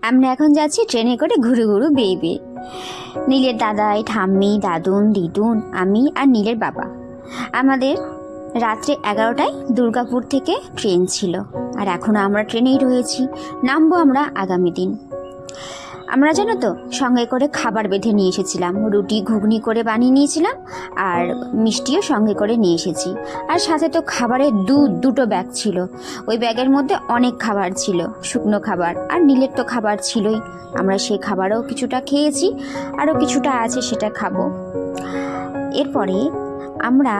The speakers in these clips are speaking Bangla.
আমরা এখন যাচ্ছি ট্রেনে করে ঘুরু ঘুরু বেয়ে বেয়ে। নীলের দাদাই, ঠাম্মি, দাদুন, দিদুন, আমি আর নীলের বাবা। আমাদের রাত্রে 11টায় দুর্গাপুর থেকে ট্রেন ছিল, আর এখনও আমরা ট্রেনেই রয়েছি। নামবো আমরা আগামী দিন। আমরা জানো তো সঙ্গে করে খাবার বেঁধে নিয়ে এসেছিলাম, রুটি ঘুগনি করে বানিয়ে নিয়েছিলাম, আর মিষ্টিও সঙ্গে করে নিয়ে এসেছি। আর সাথে তো খাবারের দুটো ব্যাগ ছিল। ওই ব্যাগের মধ্যে অনেক খাবার ছিল, শুকনো খাবার, আর নীলের তো খাবার ছিলই। আমরা সেই খাবারও কিছুটা খেয়েছি, আরও কিছুটা আছে সেটা খাবো। এরপরে আমরা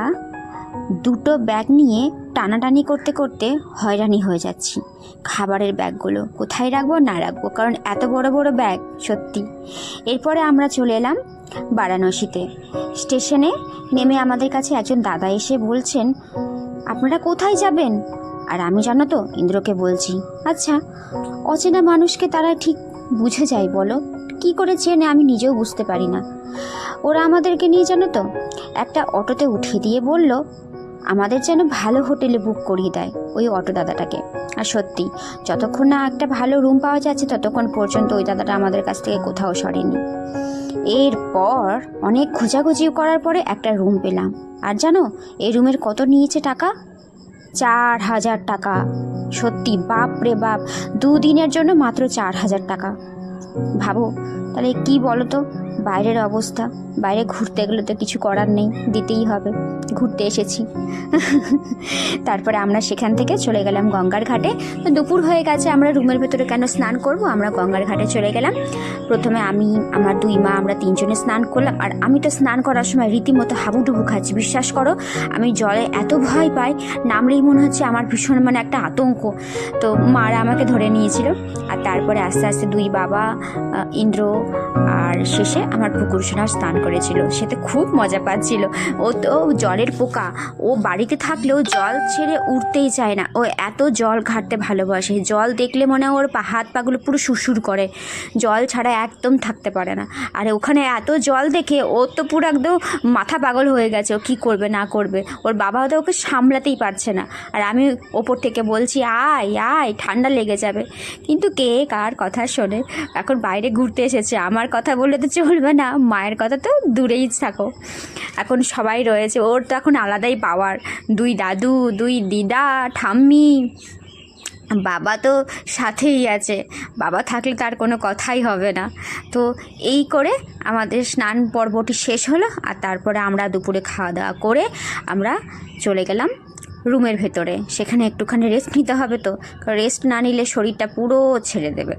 দুটো ব্যাগ নিয়ে টানাটানি করতে করতে হয়রানি হয়ে যাচ্ছি। খাবারের ব্যাগগুলো কোথায় রাখবো না রাখবো, কারণ এত বড় বড় ব্যাগ সত্যি। এরপরে আমরা চলে এলাম বারাণসীতে। স্টেশনে নেমে আমাদের কাছে একজন দাদা এসে বলছেন, আপনারা কোথায় যাবেন? আর আমি জানো তো ইন্দ্রকে বলছি, আচ্ছা অচেনা মানুষকে তারা ঠিক বুঝে যায় বলো, কি করে চেনে আমি নিজেও বুঝতে পারি না। ওরা আমাদেরকে নিয়ে জানো তো একটা অটোতে উঠিয়ে দিয়ে বলল আমাদের যেন ভালো হোটেলে বুক করিয়ে দেয় ওই অটো দাদাটাকে। আর সত্যি যতক্ষণ না একটা ভালো রুম পাওয়া যাচ্ছে ততক্ষণ পর্যন্ত ওই দাদাটা আমাদের কাছ থেকে কোথাও সরেনি। এরপর অনেক খোঁজাখুঁজি করার পরে একটা রুম পেলাম। আর জানো এই রুমের কত নিয়েছে টাকা? 4,000 টাকা। সত্যি বাপ রে বাপ, 2 দিনের জন্য মাত্র 4,000 টাকা। ভাবো তাহলে কি বলো তো বাইরের অবস্থা। বাইরে ঘুরতে গেলে তো কিছু করার নেই, দিতেই হবে, ঘুরতে এসেছি। তারপরে আমরা সেখান থেকে চলে গেলাম গঙ্গার ঘাটে। তো দুপুর হয়ে গেছে, আমরা রুমের ভেতরে কেন স্নান করব, আমরা গঙ্গার ঘাটে চলে গেলাম। প্রথমে আমি, আমার 2 মা, আমরা 3 জনে স্নান করলাম। আর আমি তো স্নান করার সময় রীতিমতো হাবুডুবু খাচ্ছি, বিশ্বাস করো। আমি জলে এত ভয় পাই, নামলেই মনে হচ্ছে আমার ভীষণ একটা আতঙ্ক। তো মারা আমাকে ধরে নিয়েছিল। আর তারপরে আস্তে আস্তে 2 বাবা, ইন্দ্র, আর শেষে আমার পুকুর সোনা স্নান করেছিল। সে তো খুব মজা পাচ্ছিল। ও তো জলের পোকা, ও বাড়িতে থাকলেও জল ছেড়ে উঠতেই চায় না। ও এত জল ঘাটতে ভালোবাসে, জল দেখলে মনে হয় ওর হাত পাগুলো পুরো সুরসুর করে, জল ছাড়া একদম থাকতে পারে না। আর ওখানে এত জল দেখে ও তো পুরো একদম মাথা পাগল হয়ে গেছে, ও কী করবে না করবে। ওর বাবা তো ওকে সামলাতেই পারছে না। আর আমি ওপর থেকে বলছি আয় আয়, ঠান্ডা লেগে যাবে। কিন্তু কে কার কথা শোনে। এখন বাইরে ঘুরতে এসেছে, আমার কথা বললে তো চলবে না, মায়ের কথা তো দূরেই থাকো। এখন সবাই রয়েছে, ওর তো এখন আলাদাই পাওয়ার। 2 দাদু, 2 দিদা, ঠাম্মি, বাবা তো সাথেই আছে। বাবা থাকলে তার কোনো কথাই হবে না। তো এই করে আমাদের স্নান পর্বটি শেষ হলো। আর তারপরে আমরা দুপুরে খাওয়া দাওয়া করে আমরা চলে গেলাম রুমের ভেতরে। সেখানে একটুখানি রেস্ট নিতে হবে, তো রেস্ট না নিলে শরীরটা পুরো ছেড়ে দেবে।